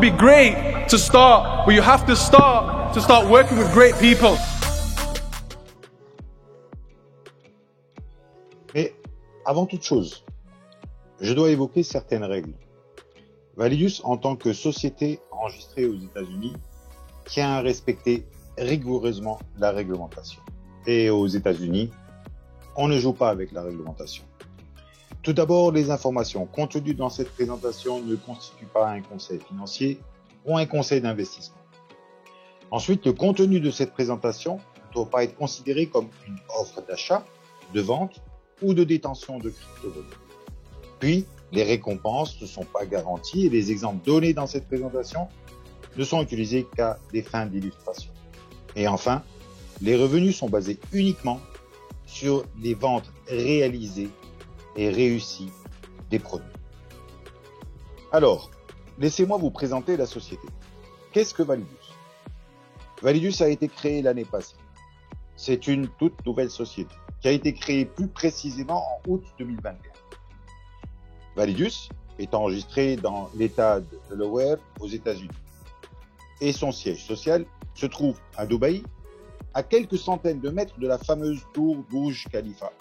be great to start, but you have to start working with great people. Mais avant toute chose, je dois évoquer certaines règles. Validus, en tant que société enregistrée aux États-Unis, tient à respecter rigoureusement la réglementation. Et aux États-Unis, on ne joue pas avec la réglementation. Tout d'abord, les informations contenues dans cette présentation ne constituent pas un conseil financier ou un conseil d'investissement. Ensuite, le contenu de cette présentation ne doit pas être considéré comme une offre d'achat, de vente ou de détention de crypto-monnaies. Puis, les récompenses ne sont pas garanties et les exemples donnés dans cette présentation ne sont utilisés qu'à des fins d'illustration. Et enfin, les revenus sont basés uniquement sur les ventes réalisées et réussies des produits. Alors, laissez-moi vous présenter la société. Qu'est-ce que Validus? Validus a été créé l'année passée. C'est une toute nouvelle société qui a été créée plus précisément en août 2021. Validus est enregistré dans l'État de Delaware aux États-Unis. Et son siège social se trouve à Dubaï, à quelques centaines de mètres de la fameuse tour Burj Khalifa,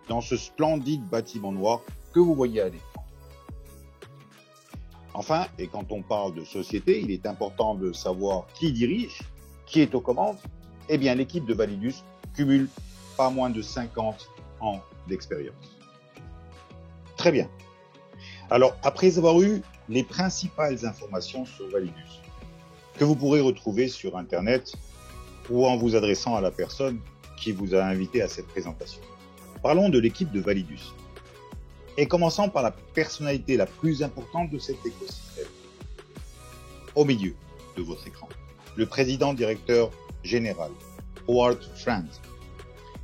dans ce splendide bâtiment noir que vous voyez à l'écran. Enfin, et quand on parle de société, il est important de savoir qui dirige, qui est aux commandes. Eh bien, l'équipe de Validus cumule pas moins de 50 ans d'expérience. Très bien. Alors, après avoir eu les principales informations sur Validus, que vous pourrez retrouver sur Internet ou en vous adressant à la personne qui vous a invité à cette présentation, parlons de l'équipe de Validus. Et commençons par la personnalité la plus importante de cet écosystème. Au milieu de votre écran, le président directeur général, Howard Franz.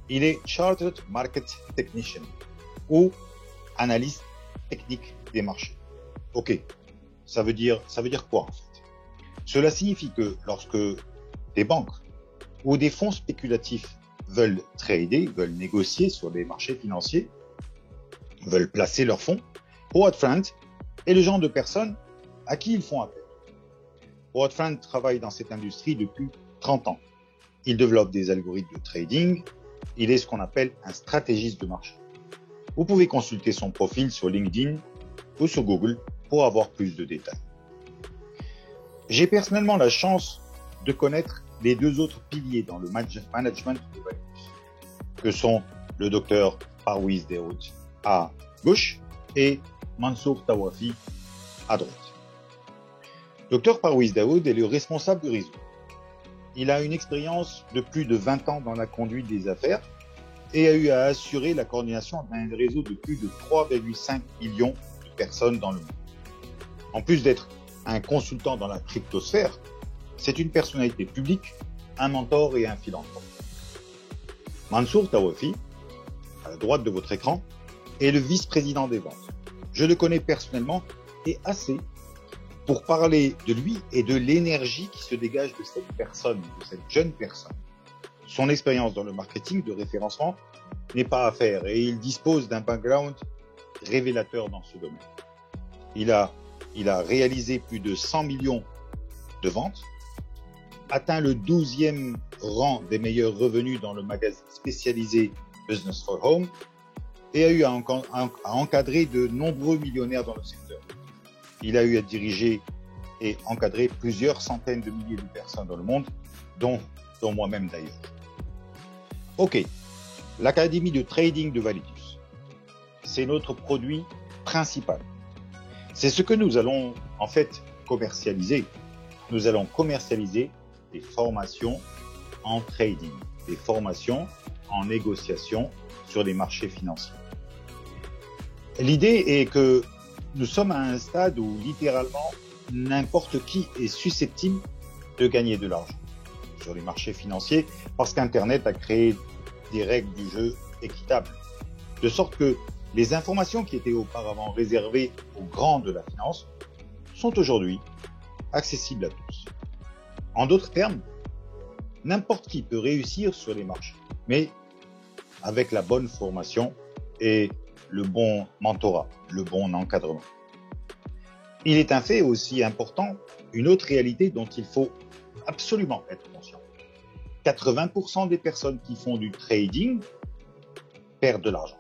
Il est Chartered Market Technician ou analyste technique des marchés. Ok, ça veut dire quoi en fait? Cela signifie que lorsque des banques ou des fonds spéculatifs veulent trader, veulent négocier sur les marchés financiers, veulent placer leurs fonds, Howard Franz est le genre de personne à qui ils font appel. Howard Franz travaille dans cette industrie depuis 30 ans. Il développe des algorithmes de trading. Il est ce qu'on appelle un stratégiste de marché. Vous pouvez consulter son profil sur LinkedIn ou sur Google pour avoir plus de détails. J'ai personnellement la chance de connaître les deux autres piliers dans le management de Validus, que sont le docteur Parwiz Daoud à gauche et Mansour Tawafi à droite. Dr Parwiz Daoud est le responsable du réseau. Il a une expérience de plus de 20 ans dans la conduite des affaires et a eu à assurer la coordination d'un réseau de plus de 3,5 millions de personnes dans le monde. En plus d'être un consultant dans la cryptosphère, c'est une personnalité publique, un mentor et un philanthrope. Mansour Tawafi, à la droite de votre écran, est le vice-président des ventes. Je le connais personnellement et assez pour parler de lui et de l'énergie qui se dégage de cette personne, de cette jeune personne. Son expérience dans le marketing de référencement n'est pas à faire et il dispose d'un background révélateur dans ce domaine. Il a réalisé plus de 100 millions de ventes, atteint le 12e rang des meilleurs revenus dans le magazine spécialisé Business for Home et a eu à encadrer de nombreux millionnaires dans le secteur. Il a eu à diriger et encadrer plusieurs centaines de milliers de personnes dans le monde, dont moi-même d'ailleurs. Ok, l'Académie de Trading de Validus, c'est notre produit principal. C'est ce que nous allons en fait commercialiser. Nous allons commercialiser des formations en trading, des formations en négociation sur les marchés financiers. L'idée est que nous sommes à un stade où littéralement n'importe qui est susceptible de gagner de l'argent sur les marchés financiers parce qu'Internet a créé des règles du jeu équitables. De sorte que les informations qui étaient auparavant réservées aux grands de la finance sont aujourd'hui accessibles à tous. En d'autres termes, n'importe qui peut réussir sur les marchés, mais avec la bonne formation et le bon mentorat, le bon encadrement. Il est un fait aussi important, une autre réalité dont il faut absolument être conscient. 80% des personnes qui font du trading perdent de l'argent.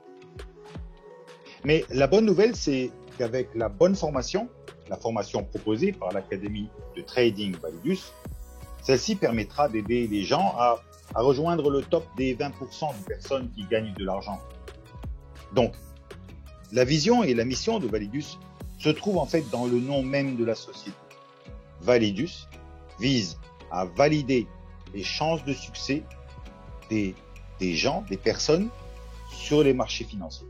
Mais la bonne nouvelle, c'est qu'avec la bonne formation, la formation proposée par l'Académie de Trading Validus, celle-ci permettra d'aider les gens à rejoindre le top des 20% de personnes qui gagnent de l'argent. Donc, la vision et la mission de Validus se trouvent en fait dans le nom même de la société. Validus vise à valider les chances de succès des gens, des personnes sur les marchés financiers.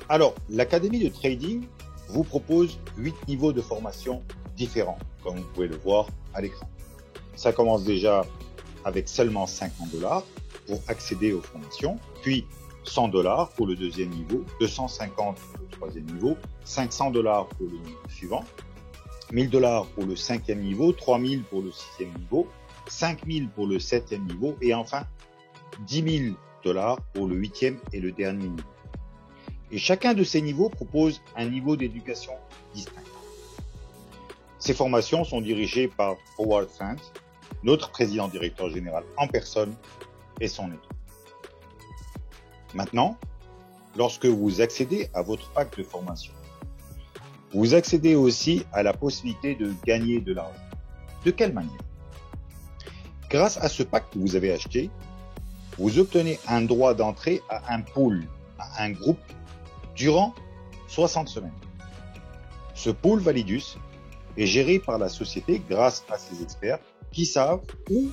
Alors, l'Académie de Trading vous propose 8 niveaux de formation différents, comme vous pouvez le voir à l'écran. Ça commence déjà avec seulement $50 pour accéder aux formations, puis $100 pour le deuxième niveau, 250 pour le troisième niveau, $500 pour le niveau suivant, $1000 pour le cinquième niveau, 3000 pour le sixième niveau, 5000 pour le septième niveau et enfin $10 000 pour le huitième et le dernier niveau. Et chacun de ces niveaux propose un niveau d'éducation distinct. Ces formations sont dirigées par Howard Thant, notre président directeur général en personne et son équipe. Maintenant, lorsque vous accédez à votre pack de formation, vous accédez aussi à la possibilité de gagner de l'argent. De quelle manière? Grâce à ce pack que vous avez acheté, vous obtenez un droit d'entrée à un pool, à un groupe, durant 60 semaines. Ce pool Validus est géré par la société grâce à ses experts qui savent où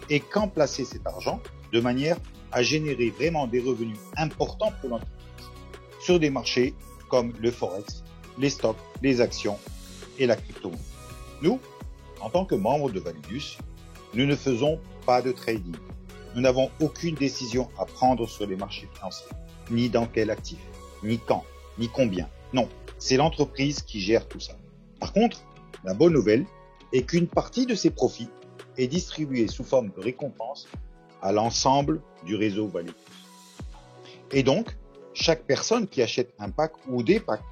et quand placer cet argent de manière à générer vraiment des revenus importants pour l'entreprise sur des marchés comme le Forex, les stocks, les actions et la crypto-monnaie. Nous, en tant que membres de Validus, nous ne faisons pas de trading. Nous n'avons aucune décision à prendre sur les marchés financiers, ni dans quel actif, ni quand, ni combien. Non, c'est l'entreprise qui gère tout ça. Par contre, la bonne nouvelle est qu'une partie de ces profits est distribuée sous forme de récompense à l'ensemble du réseau Validus. Et donc, chaque personne qui achète un pack ou des packs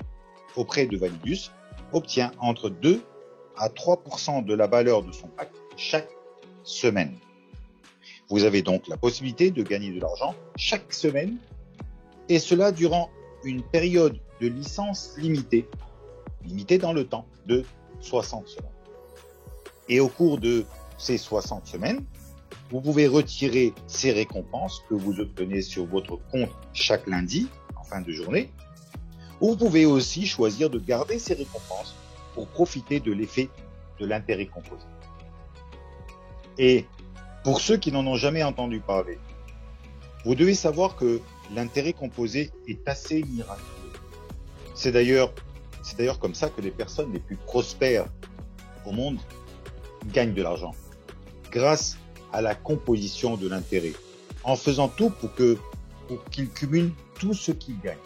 auprès de Validus obtient entre 2 à 3% de la valeur de son pack chaque semaine. Vous avez donc la possibilité de gagner de l'argent chaque semaine et cela durant une période de licence limitée dans le temps de 60 semaines. Et au cours de ces 60 semaines, vous pouvez retirer ces récompenses que vous obtenez sur votre compte chaque lundi en fin de journée. Ou vous pouvez aussi choisir de garder ces récompenses pour profiter de l'effet de l'intérêt composé. Et pour ceux qui n'en ont jamais entendu parler, vous devez savoir que l'intérêt composé est assez miraculeux. C'est d'ailleurs comme ça que les personnes les plus prospères au monde gagnent de l'argent, grâce à la composition de l'intérêt, en faisant tout pour qu'ils cumulent tout ce qu'ils gagnent.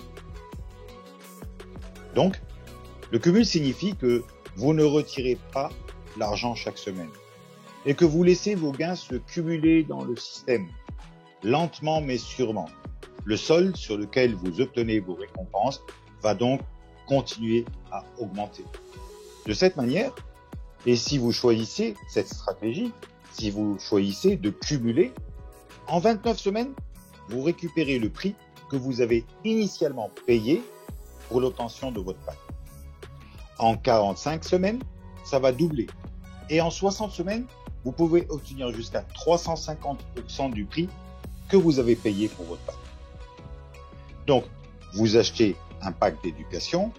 Donc, le cumul signifie que vous ne retirez pas l'argent chaque semaine et que vous laissez vos gains se cumuler dans le système, lentement mais sûrement. Le solde sur lequel vous obtenez vos récompenses va donc continuer à augmenter. De cette manière, et si vous choisissez cette stratégie, si vous choisissez de cumuler, en 29 semaines, vous récupérez le prix que vous avez initialement payé pour l'obtention de votre pack. En 45 semaines, ça va doubler. Et en 60 semaines, vous pouvez obtenir jusqu'à 350% du prix que vous avez payé pour votre pack. Donc, vous achetez un pack d'éducation,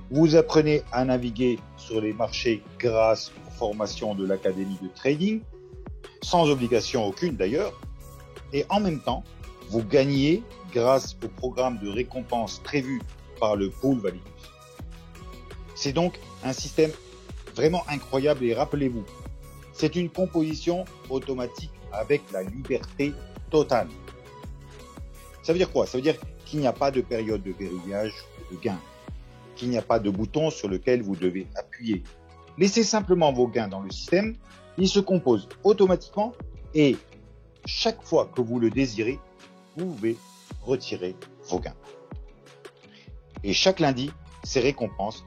vous apprenez à naviguer sur les marchés grâce aux formations de l'Académie de Trading, sans obligation aucune d'ailleurs, et en même temps, vous gagnez grâce au programme de récompense prévu par le pool Validus. C'est donc un système vraiment incroyable et rappelez-vous, c'est une composition automatique avec la liberté totale. Ça veut dire quoi? Ça veut dire qu'il n'y a pas de période de verrouillage ou de gain, qu'il n'y a pas de bouton sur lequel vous devez appuyer. Laissez simplement vos gains dans le système, ils se composent automatiquement et chaque fois que vous le désirez, vous pouvez retirer vos gains. Et chaque lundi, ces récompenses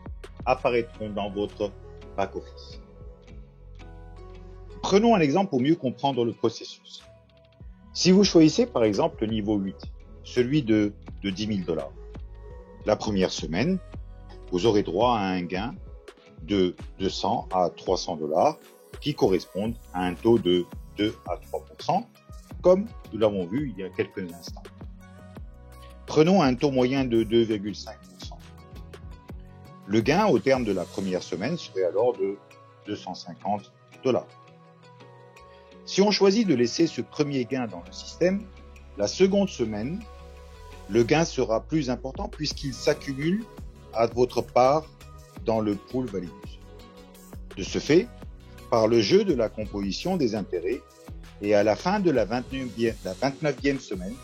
apparaîtront dans votre back-office. Prenons un exemple pour mieux comprendre le processus. Si vous choisissez par exemple le niveau 8, celui de 10 000 $, la première semaine, vous aurez droit à un gain de 200 à 300 $ qui correspondent à un taux de 2 à 3%, comme nous l'avons vu il y a quelques instants. Prenons un taux moyen de 2,5%. Le gain au terme de la première semaine serait alors de 250 $. Si on choisit de laisser ce premier gain dans le système, la seconde semaine, le gain sera plus important puisqu'il s'accumule à votre part dans le pool Validus. De ce fait, par le jeu de la composition des intérêts et à la fin de la 29e semaine,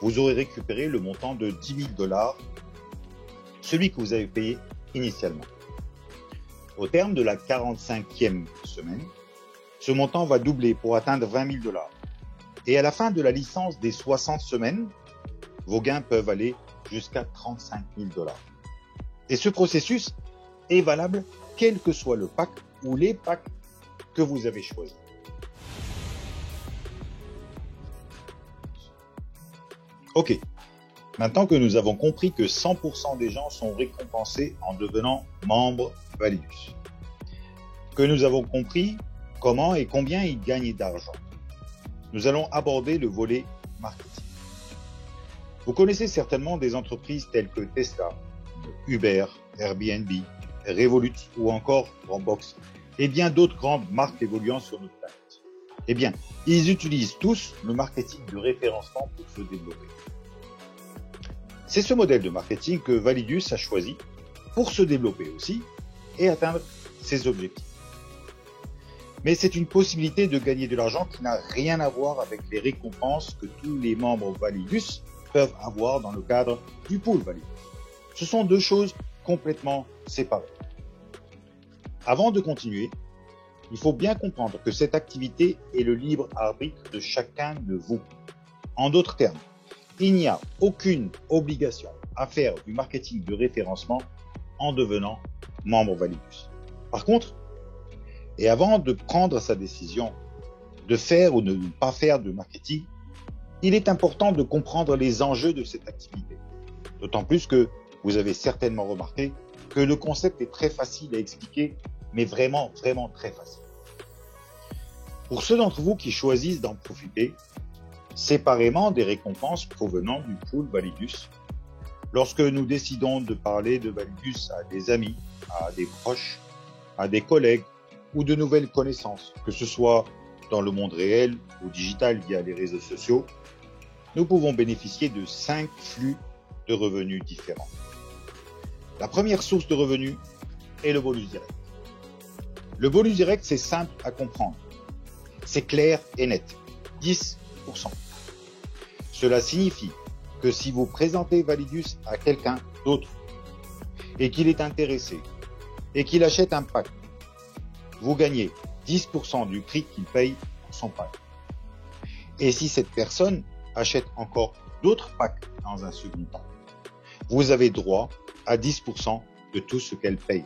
vous aurez récupéré le montant de 10 000 $, celui que vous avez payé initialement. Au terme de la 45e semaine, ce montant va doubler pour atteindre 20 000 $. Et à la fin de la licence des 60 semaines, vos gains peuvent aller jusqu'à 35 000 $. Et ce processus est valable quel que soit le pack ou les packs que vous avez choisis. Ok, maintenant que nous avons compris que 100% des gens sont récompensés en devenant membres Validus, que nous avons compris comment et combien ils gagnent d'argent, nous allons aborder le volet marketing. Vous connaissez certainement des entreprises telles que Tesla, Uber, Airbnb, Revolut ou encore Dropbox et bien d'autres grandes marques évoluant sur notre planète. Eh bien, ils utilisent tous le marketing de référencement pour se développer. C'est ce modèle de marketing que Validus a choisi pour se développer aussi et atteindre ses objectifs. Mais c'est une possibilité de gagner de l'argent qui n'a rien à voir avec les récompenses que tous les membres Validus peuvent avoir dans le cadre du pool Validus. Ce sont deux choses complètement séparées. Avant de continuer, il faut bien comprendre que cette activité est le libre arbitre de chacun de vous. En d'autres termes, il n'y a aucune obligation à faire du marketing de référencement en devenant membre Validus. Par contre, et avant de prendre sa décision de faire ou de ne pas faire de marketing, il est important de comprendre les enjeux de cette activité. D'autant plus que vous avez certainement remarqué que le concept est très facile à expliquer, mais vraiment très facile. Pour ceux d'entre vous qui choisissent d'en profiter, séparément des récompenses provenant du pool Validus, lorsque nous décidons de parler de Validus à des amis, à des proches, à des collègues ou de nouvelles connaissances, que ce soit dans le monde réel ou digital via les réseaux sociaux, nous pouvons bénéficier de 5 flux de revenus différents. La première source de revenus est le bonus direct. Le bonus direct, c'est simple à comprendre. C'est clair et net. 10%. Cela signifie que si vous présentez Validus à quelqu'un d'autre et qu'il est intéressé et qu'il achète un pack, vous gagnez 10% du prix qu'il paye pour son pack. Et si cette personne achète encore d'autres packs dans un second temps, vous avez droit à 10% de tout ce qu'elle paye.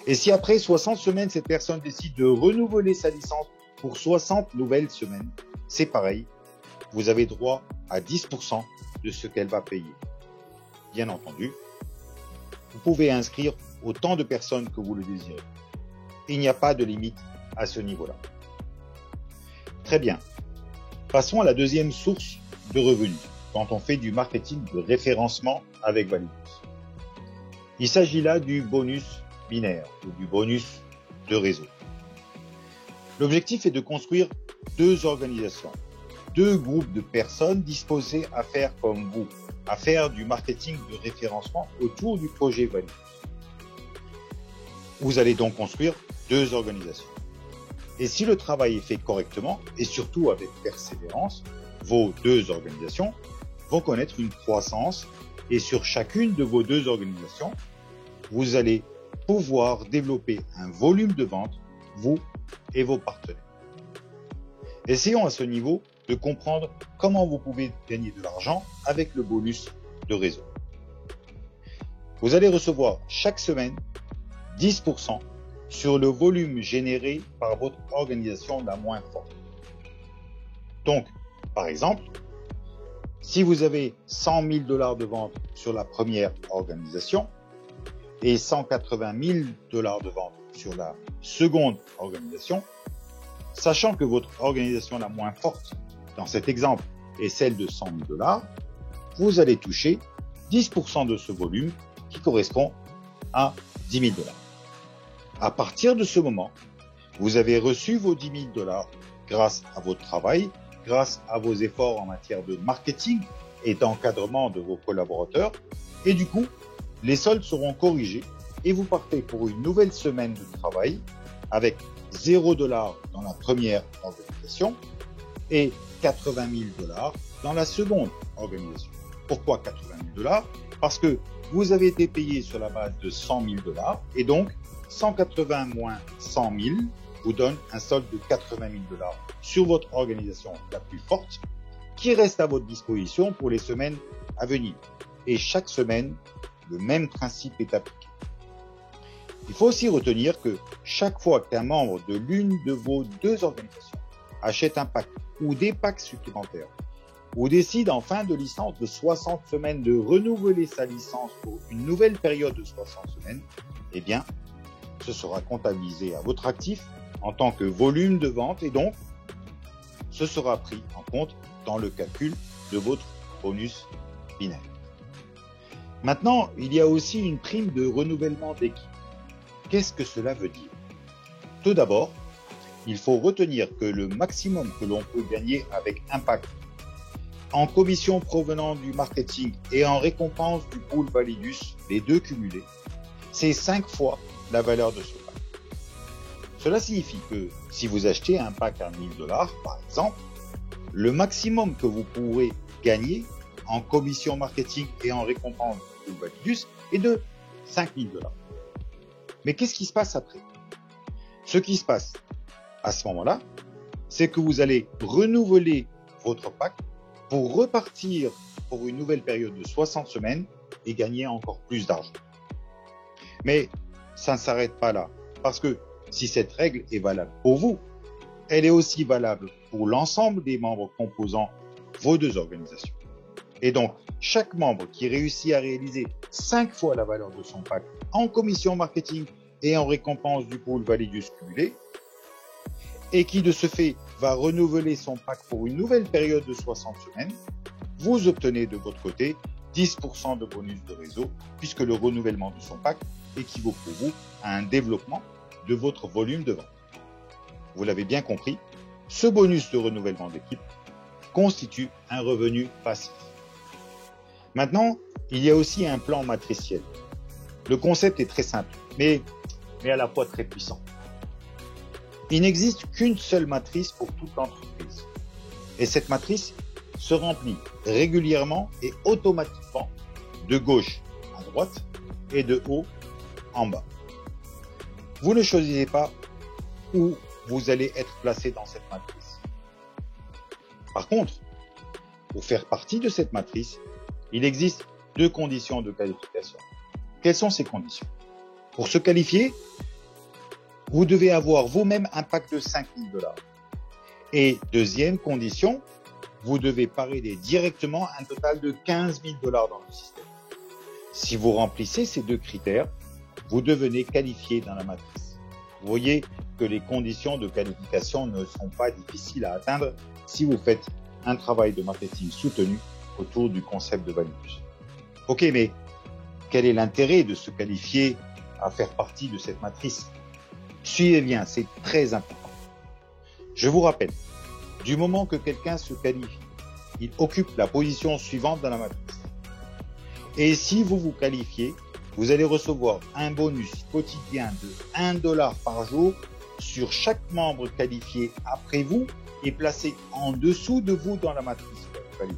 Et si après 60 semaines, cette personne décide de renouveler sa licence pour 60 nouvelles semaines, c'est pareil, vous avez droit à 10% de ce qu'elle va payer. Bien entendu, vous pouvez inscrire autant de personnes que vous le désirez. Il n'y a pas de limite à ce niveau-là. Très bien. Passons à la deuxième source de revenus quand on fait du marketing de référencement avec Validus. Il s'agit là du bonus binaire ou du bonus de réseau. L'objectif est de construire deux organisations, deux groupes de personnes disposées à faire comme vous, à faire du marketing de référencement autour du projet Validus. Vous allez donc construire deux organisations. Et si le travail est fait correctement et surtout avec persévérance, vos deux organisations vont connaître une croissance et sur chacune de vos deux organisations, vous allez pouvoir développer un volume de vente, vous et vos partenaires. Essayons à ce niveau de comprendre comment vous pouvez gagner de l'argent avec le bonus de réseau. Vous allez recevoir chaque semaine 10% sur le volume généré par votre organisation la moins forte. Donc, par exemple, si vous avez 100 000 $ de vente sur la première organisation et 180 000 $ de vente sur la seconde organisation, sachant que votre organisation la moins forte dans cet exemple est celle de 100 000 $, vous allez toucher 10% de ce volume qui correspond à 10 000 $. À partir de ce moment, vous avez reçu vos 10 000 $ grâce à votre travail, grâce à vos efforts en matière de marketing et d'encadrement de vos collaborateurs. Et du coup, les soldes seront corrigés et vous partez pour une nouvelle semaine de travail avec 0 $ dans la première organisation et 80 000 $ dans la seconde organisation. Pourquoi 80 000 $? Parce que vous avez été payé sur la base de 100 000 $ et donc 180 moins 100 000 vous donne un solde de 80 000 $ sur votre organisation la plus forte qui reste à votre disposition pour les semaines à venir. Et chaque semaine, le même principe est appliqué. Il faut aussi retenir que chaque fois qu'un membre de l'une de vos deux organisations achète un pack ou des packs supplémentaires ou décide en fin de licence de 60 semaines de renouveler sa licence pour une nouvelle période de 60 semaines, eh bien, ce sera comptabilisé à votre actif en tant que volume de vente et donc, ce sera pris en compte dans le calcul de votre bonus binaire. Maintenant, il y a aussi une prime de renouvellement d'équipe. Qu'est-ce que cela veut dire? Tout d'abord, il faut retenir que le maximum que l'on peut gagner avec Impact en commission provenant du marketing et en récompense du pool Validus, les deux cumulés, c'est 5 fois la valeur de ce pack. Cela signifie que si vous achetez un pack à 1 000 $, par exemple, le maximum que vous pourrez gagner en commission marketing et en récompense du pool Validus est de 5 000 $. Mais qu'est-ce qui se passe après? Ce qui se passe à ce moment-là, c'est que vous allez renouveler votre pack pour repartir pour une nouvelle période de 60 semaines et gagner encore plus d'argent. Mais ça ne s'arrête pas là, parce que si cette règle est valable pour vous, elle est aussi valable pour l'ensemble des membres composant vos deux organisations. Et donc, chaque membre qui réussit à réaliser 5 fois la valeur de son pack en commission marketing et en récompense du pool Validus cumulé, et qui de ce fait va renouveler son pack pour une nouvelle période de 60 semaines, vous obtenez de votre côté 10% de bonus de réseau, puisque le renouvellement de son pack équivaut pour vous à un développement de votre volume de vente. Vous l'avez bien compris, ce bonus de renouvellement d'équipe constitue un revenu passif. Maintenant, il y a aussi un plan matriciel. Le concept est très simple, mais à la fois très puissant. Il n'existe qu'une seule matrice pour toute l'entreprise. Et cette matrice se remplit régulièrement et automatiquement de gauche à droite et de haut en bas. Vous ne choisissez pas où vous allez être placé dans cette matrice. Par contre, pour faire partie de cette matrice, il existe 2 conditions de qualification. Quelles sont ces conditions? Pour se qualifier, vous devez avoir vous-même un pack de 5 000 $. Et deuxième condition, vous devez parrainer directement un total de 15 000 $ dans le système. Si vous remplissez ces 2 critères, vous devenez qualifié dans la matrice. Vous voyez que les conditions de qualification ne sont pas difficiles à atteindre si vous faites un travail de marketing soutenu autour du concept de Validus. Ok, mais quel est l'intérêt de se qualifier à faire partie de cette matrice? Suivez bien, c'est très important. Je vous rappelle, du moment que quelqu'un se qualifie, il occupe la position suivante dans la matrice. Et si vous vous qualifiez, vous allez recevoir un bonus quotidien de 1 $ par jour sur chaque membre qualifié après vous et placé en dessous de vous dans la matrice Validus.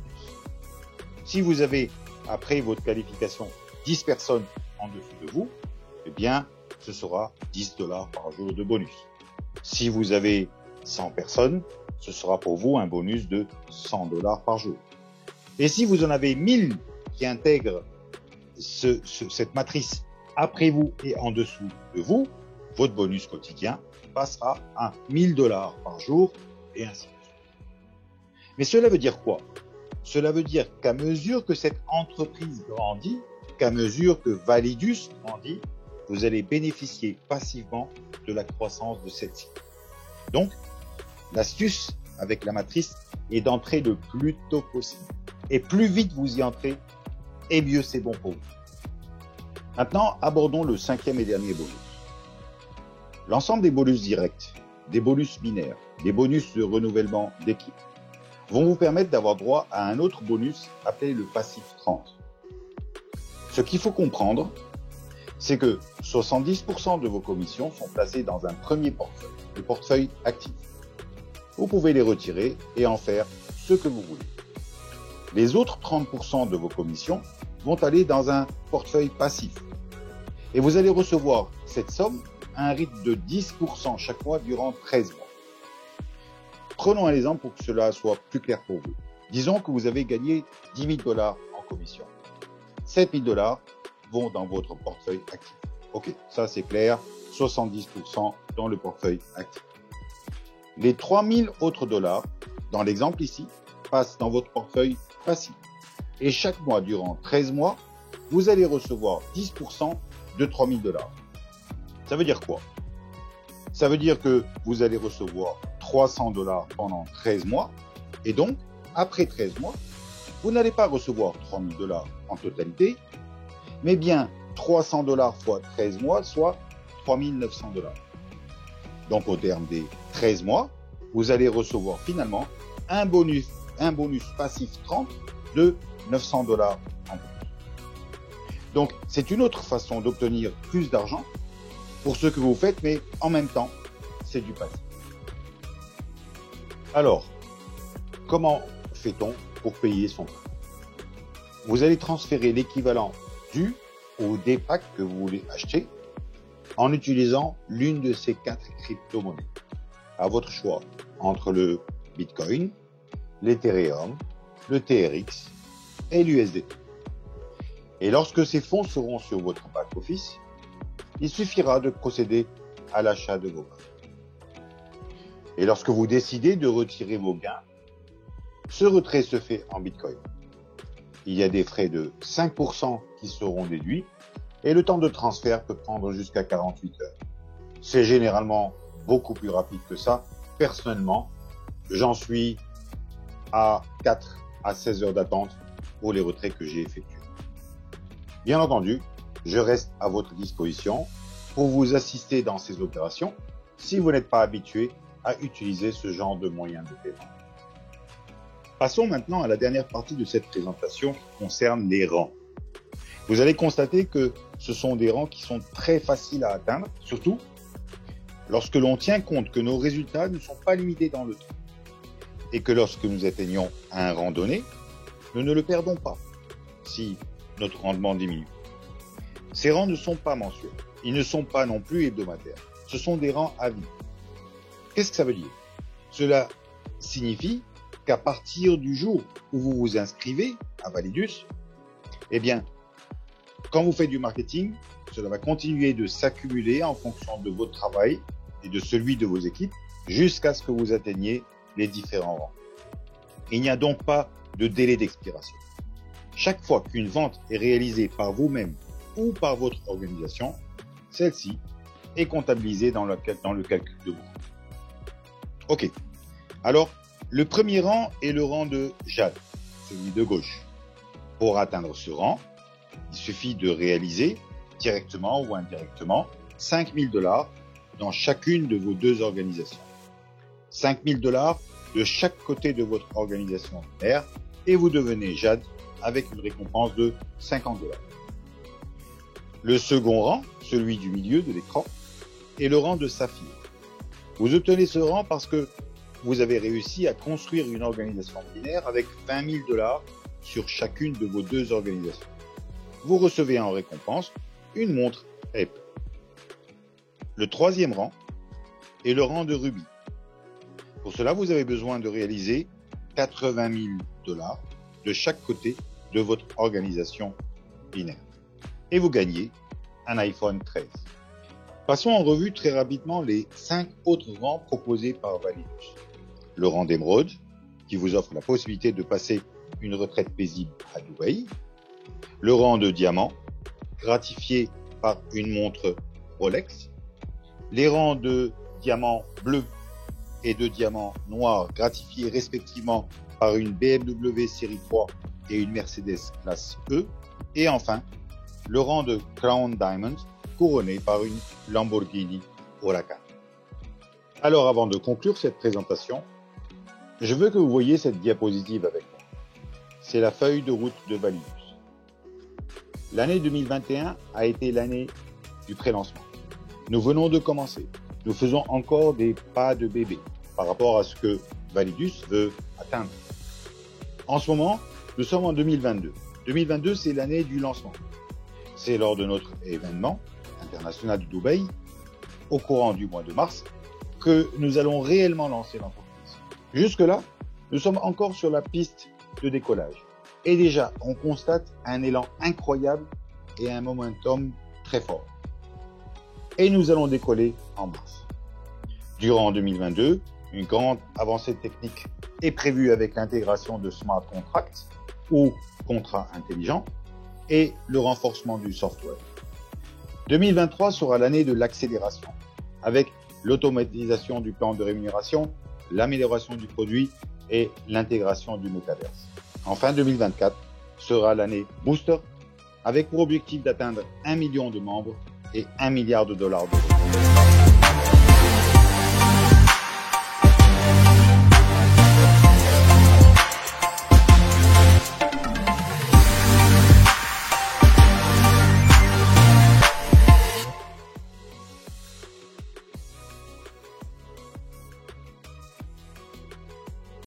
Si vous avez, après votre qualification, 10 personnes en dessous de vous, eh bien, ce sera 10 $ par jour de bonus. Si vous avez 100 personnes, ce sera pour vous un bonus de 100 $ par jour. Et si vous en avez 1000 qui intègrent cette matrice Après vous et en dessous de vous, votre bonus quotidien passera à 1000 $ par jour et ainsi de suite. Mais cela veut dire quoi? Cela veut dire qu'à mesure que cette entreprise grandit, qu'à mesure que Validus grandit, vous allez bénéficier passivement de la croissance de celle-ci. Donc, l'astuce avec la matrice est d'entrer le plus tôt possible. Et plus vite vous y entrez, et mieux c'est bon pour vous. Maintenant, abordons le cinquième et dernier bonus. L'ensemble des bonus directs, des bonus binaires, des bonus de renouvellement d'équipe vont vous permettre d'avoir droit à un autre bonus appelé le passif 30. Ce qu'il faut comprendre, c'est que 70% de vos commissions sont placées dans un premier portefeuille, le portefeuille actif. Vous pouvez les retirer et en faire ce que vous voulez. Les autres 30% de vos commissions vont aller dans un portefeuille passif. Et vous allez recevoir cette somme à un rythme de 10% chaque mois durant 13 mois. Prenons un exemple pour que cela soit plus clair pour vous. Disons que vous avez gagné 10 000 $ en commission. 7 000 $ vont dans votre portefeuille actif. Ok, ça c'est clair, 70% dans le portefeuille actif. Les 3 000 autres dollars, dans l'exemple ici, passent dans votre portefeuille passif. Et chaque mois, durant 13 mois, vous allez recevoir 10% de 3 000 $. Ça veut dire quoi? Ça veut dire que vous allez recevoir 300 $ pendant 13 mois. Et donc, après 13 mois, vous n'allez pas recevoir 3 000 $ en totalité, mais bien 300 $ fois 13 mois, soit 3 900 $. Donc, au terme des 13 mois, vous allez recevoir finalement un bonus passif 30 de 900 $ en plus. Donc, c'est une autre façon d'obtenir plus d'argent pour ce que vous faites, mais en même temps, c'est du passif. Alors, comment fait-on pour payer son prêt? Vous allez transférer l'équivalent du ou des packs que vous voulez acheter en utilisant l'une de ces 4 crypto-monnaies. À votre choix entre le Bitcoin, l'Ethereum, le TRX et l'USDT. Et lorsque ces fonds seront sur votre back-office, il suffira de procéder à l'achat de vos packs. Et lorsque vous décidez de retirer vos gains, ce retrait se fait en Bitcoin. Il y a des frais de 5% qui seront déduits et le temps de transfert peut prendre jusqu'à 48 heures. C'est généralement beaucoup plus rapide que ça. Personnellement, j'en suis à 4 à 16 heures d'attente pour les retraits que j'ai effectués. Bien entendu, je reste à votre disposition pour vous assister dans ces opérations si vous n'êtes pas habitué à utiliser ce genre de moyens de paiement. Passons maintenant à la dernière partie de cette présentation qui concerne les rangs. Vous allez constater que ce sont des rangs qui sont très faciles à atteindre, surtout lorsque l'on tient compte que nos résultats ne sont pas limités dans le temps et que lorsque nous atteignons un rang donné, nous ne le perdons pas si notre rendement diminue. Ces rangs ne sont pas mensuels, ils ne sont pas non plus hebdomadaires, ce sont des rangs à vie. Qu'est-ce que ça veut dire? Cela signifie qu'à partir du jour où vous vous inscrivez à Validus, eh bien, quand vous faites du marketing, cela va continuer de s'accumuler en fonction de votre travail et de celui de vos équipes jusqu'à ce que vous atteigniez les différents rangs. Il n'y a donc pas de délai d'expiration. Chaque fois qu'une vente est réalisée par vous-même ou par votre organisation, celle-ci est comptabilisée dans le calcul de vous. Ok. Alors, le premier rang est le rang de Jade, celui de gauche. Pour atteindre ce rang, il suffit de réaliser, directement ou indirectement, 5 000 $ dans chacune de vos 2 organisations. 5 000 $ de chaque côté de votre organisation mère et vous devenez Jade avec une récompense de 50 $. Le second rang, celui du milieu de l'écran, est le rang de Saphir. Vous obtenez ce rang parce que vous avez réussi à construire une organisation binaire avec 20 000 $ sur chacune de vos 2 organisations. Vous recevez en récompense une montre Apple. Le troisième rang est le rang de Ruby. Pour cela, vous avez besoin de réaliser 80 000 $ de chaque côté de votre organisation binaire. Et vous gagnez un iPhone 13. Passons en revue très rapidement les 5 autres rangs proposés par Validus. Le rang d'émeraude, qui vous offre la possibilité de passer une retraite paisible à Dubaï. Le rang de diamant, gratifié par une montre Rolex. Les rangs de diamant bleu et de diamant noir, gratifiés respectivement par une BMW série 3 et une Mercedes classe E. Et enfin, le rang de Crown Diamond, couronné par une Lamborghini Huracan. Alors avant de conclure cette présentation, je veux que vous voyez cette diapositive avec moi. C'est la feuille de route de Validus. L'année 2021 a été l'année du pré-lancement. Nous venons de commencer. Nous faisons encore des pas de bébé par rapport à ce que Validus veut atteindre. En ce moment, nous sommes en 2022. 2022, c'est l'année du lancement. C'est lors de notre événement international de Dubaï, au courant du mois de mars, que nous allons réellement lancer l'entreprise. Jusque-là, nous sommes encore sur la piste de décollage. Et déjà, on constate un élan incroyable et un momentum très fort. Et nous allons décoller en mars. Durant 2022, une grande avancée technique est prévue avec l'intégration de smart contracts ou contrats intelligents et le renforcement du software. 2023 sera l'année de l'accélération avec l'automatisation du plan de rémunération, l'amélioration du produit et l'intégration du métaverse. Enfin, 2024 sera l'année booster avec pour objectif d'atteindre 1 million de membres et $1 milliard de revenus.